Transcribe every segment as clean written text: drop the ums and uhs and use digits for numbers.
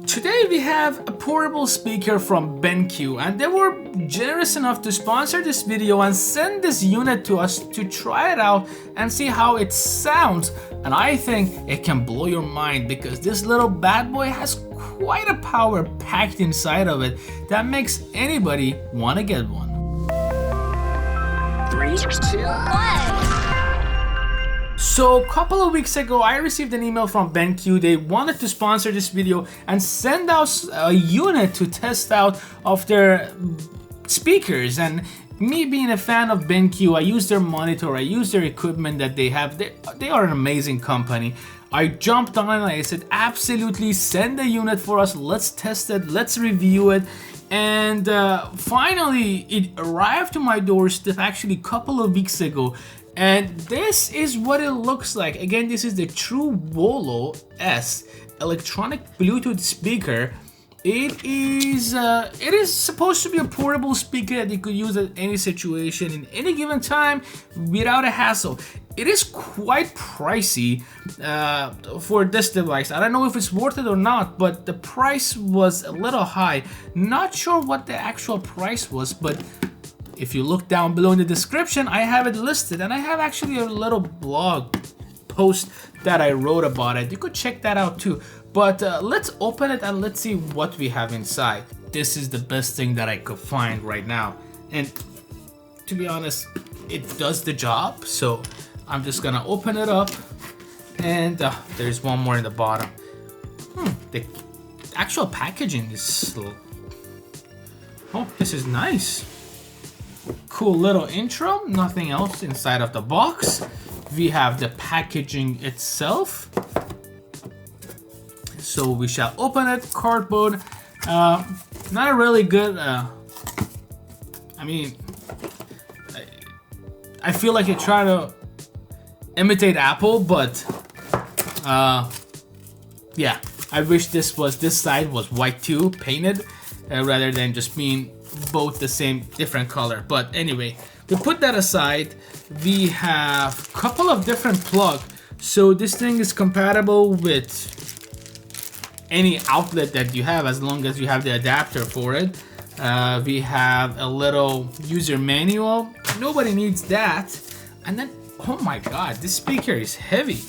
Today we have a portable speaker from BenQ, and they were generous enough to sponsor this video and send this unit to us to try it out and see how it sounds. And I think it can blow your mind because this little bad boy has quite a power packed inside of it that makes anybody want to get one. 3, 2, 1. So a couple of weeks ago, I received an email from BenQ. They wanted to sponsor this video and send us a unit to test out of their speakers. And me being a fan of BenQ, I use their monitor, I use their equipment that they have. They are an amazing company. I jumped on and I said, absolutely, send the unit for us. Let's test it, let's review it. And finally, it arrived to my doorstep actually a couple of weeks ago. And this is what it looks like. Again, this is the treVolo S electronic Bluetooth speaker. It is supposed to be a portable speaker that you could use at any situation in any given time without a hassle. It is quite pricey for this device. I don't know if it's worth it or not, but the price was a little high. Not sure what the actual price was, but if you look down below in the description, I have it listed, and I have actually a little blog post that I wrote about it. You could check that out too. But let's open it and let's see what we have inside. This is the best thing that I could find right now. And to be honest, it does the job. So I'm just gonna open it up, and there's one more in the bottom. The actual packaging is, oh, this is nice. Cool little intro, nothing else inside of the box. We have the packaging itself. So we shall open it. Cardboard, not a really good, I mean, I feel like they try to imitate Apple, but yeah, I wish this side was white too, painted, rather than just being both the same different color. But anyway, we put that aside. We have a couple of different plugs. So this thing is compatible with any outlet that you have as long as you have the adapter for it. We have a little user manual. Nobody needs that. And then, oh my god, this speaker is heavy.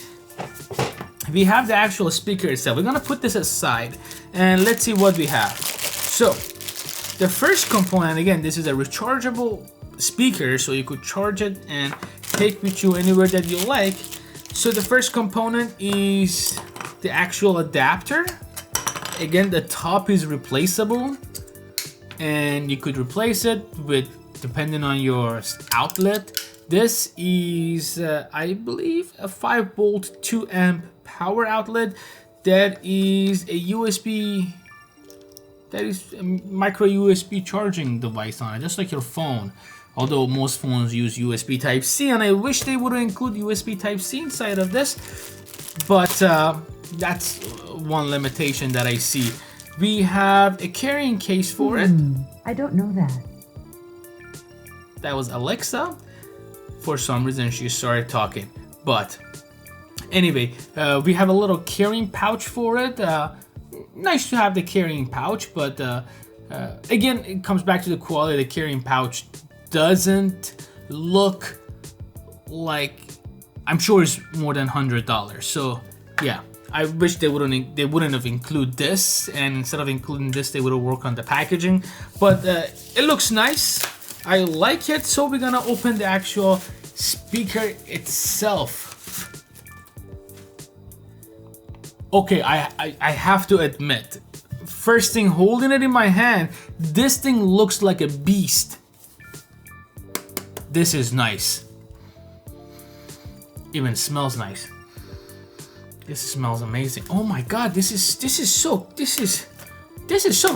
We have the actual speaker itself. We're gonna put this aside and let's see what we have. So the first component, again, this is a rechargeable speaker, so you could charge it and take with you anywhere that you like. So the first component is the actual adapter. Again, the top is replaceable, and you could replace it with, depending on your outlet. This is, I believe, a 5-volt 2-amp power outlet. That is a USB. That is a micro USB charging device on it, just like your phone. Although most phones use USB Type-C, and I wish they would include USB Type-C inside of this. But that's one limitation that I see. We have a carrying case for it. I don't know that. That was Alexa. For some reason, she started talking. But anyway, we have a little carrying pouch for it. Nice to have the carrying pouch, but again, it comes back to the quality. The carrying pouch doesn't look like, I'm sure it's more than $100. So yeah, I wish they wouldn't have included this, and instead of including this, they would have worked on the packaging. But it looks nice. I like it. So we're gonna open the actual speaker itself. Okay, I have to admit, first thing, holding it in my hand, this thing looks like a beast. This is nice. Even smells nice. This smells amazing. Oh my god, this is so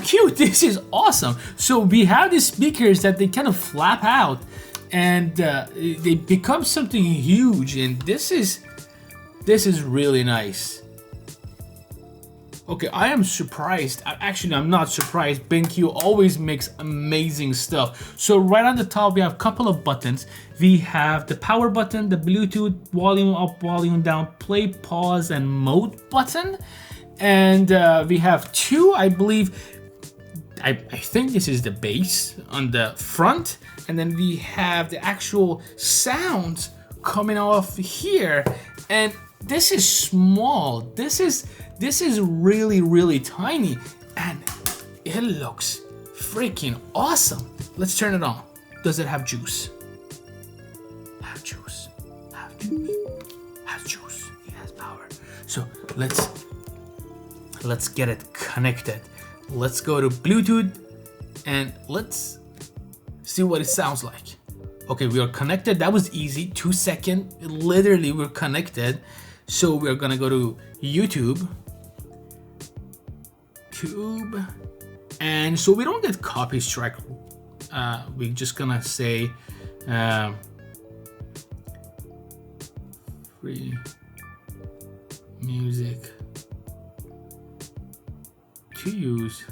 cute. This is awesome. So we have these speakers that they kind of flap out, and they become something huge, and this is really nice. Okay, I am surprised. Actually, I'm not surprised. BenQ always makes amazing stuff. So right on the top, we have a couple of buttons. We have the power button, the Bluetooth volume up, volume down, play, pause, and mode button. And we have two, I believe, I think this is the bass on the front, and then we have the actual sounds coming off here. And this is small. This is really tiny, and it looks freaking awesome. Let's turn it on. Does it have juice? Have juice. Have juice. Has juice. It has power. So let's get it connected. Let's go to Bluetooth and let's see what it sounds like. Okay, we are connected. That was easy. 2 seconds. Literally, we're connected. So we're gonna go to YouTube. And so we don't get copy strike. We're just gonna say free music to use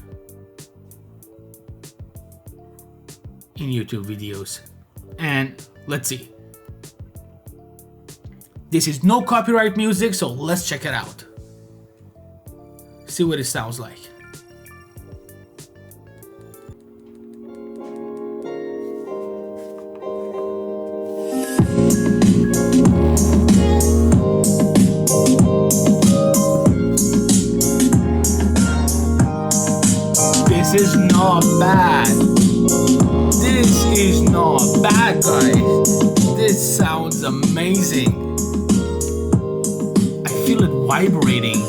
in YouTube videos. And let's see. This is no copyright music, so let's check it out. See what it sounds like. This is not bad. This is not bad, guys. This sounds amazing. I feel it vibrating.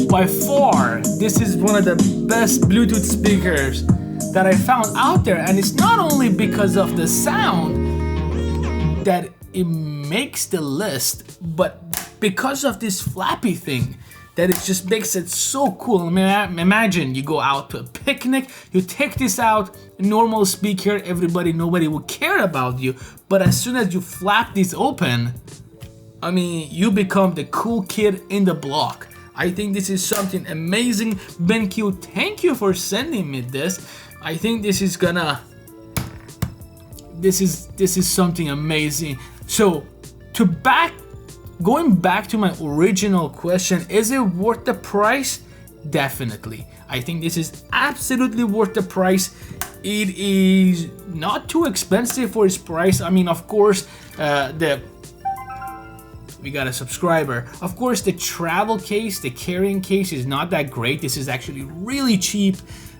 By far, this is one of the best Bluetooth speakers that I found out there. And it's not only because of the sound that it makes the list, but because of this flappy thing that it just makes it so cool. I mean, imagine you go out to a picnic, you take this out, normal speaker, nobody will care about you. But as soon as you flap this open, I mean, you become the cool kid in the block. I think this is something amazing. BenQ, thank you for sending me this. I think this is gonna, this is something amazing. So going back to my original question, is it worth the price? Definitely. I think this is absolutely worth the price. It is not too expensive for its price. I mean, of course, we got a subscriber. Of course, the travel case, the carrying case is not that great. This is actually really cheap.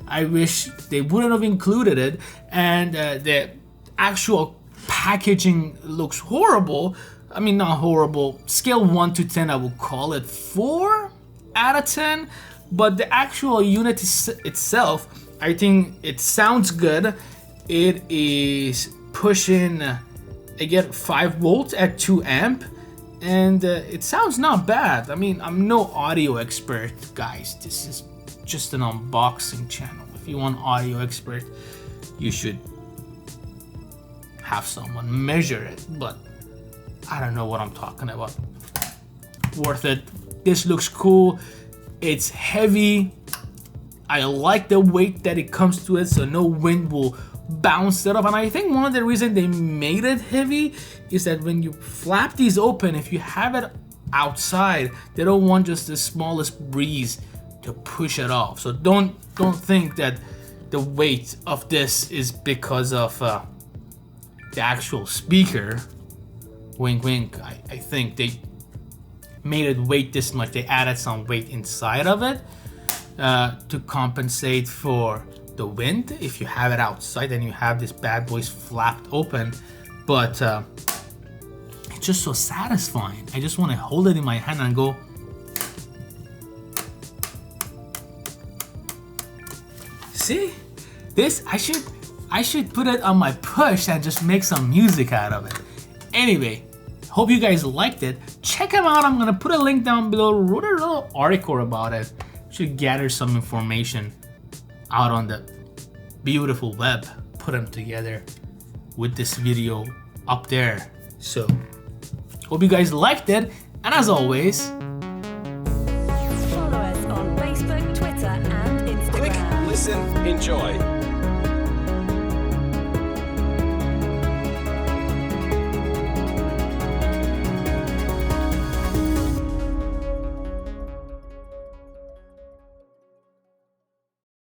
I wish they wouldn't have included it. And the actual packaging looks horrible. I mean, not horrible. Scale 1 to 10, I would call it 4 out of 10. But the actual unit itself, I think it sounds good. It is pushing, again, 5 volts at 2 amp. And it sounds not bad. I mean, I'm no audio expert, guys. This is just an unboxing channel. If you want audio expert, you should have someone measure it. But I don't know what I'm talking about. Worth it. This looks cool. It's heavy. I like the weight that it comes to it, so no wind will bounce it up. And I think one of the reasons they made it heavy is that when you flap these open, if you have it outside, they don't want just the smallest breeze to push it off. So don't think that the weight of this is because of the actual speaker. Wink wink. I think they made it weight this much. They added some weight inside of it to compensate for the wind. If you have it outside, then you have this bad boy flapped open. But it's just so satisfying. I just want to hold it in my hand and go. See, this I should put it on my push and just make some music out of it. Anyway, hope you guys liked it. Check them out. I'm gonna put a link down below. Wrote a little article about it. Should gather some information out on the beautiful web. Put them together with this video up there. So, hope you guys liked it. And as always, follow us on Facebook, Twitter, and Instagram. Click, listen, enjoy.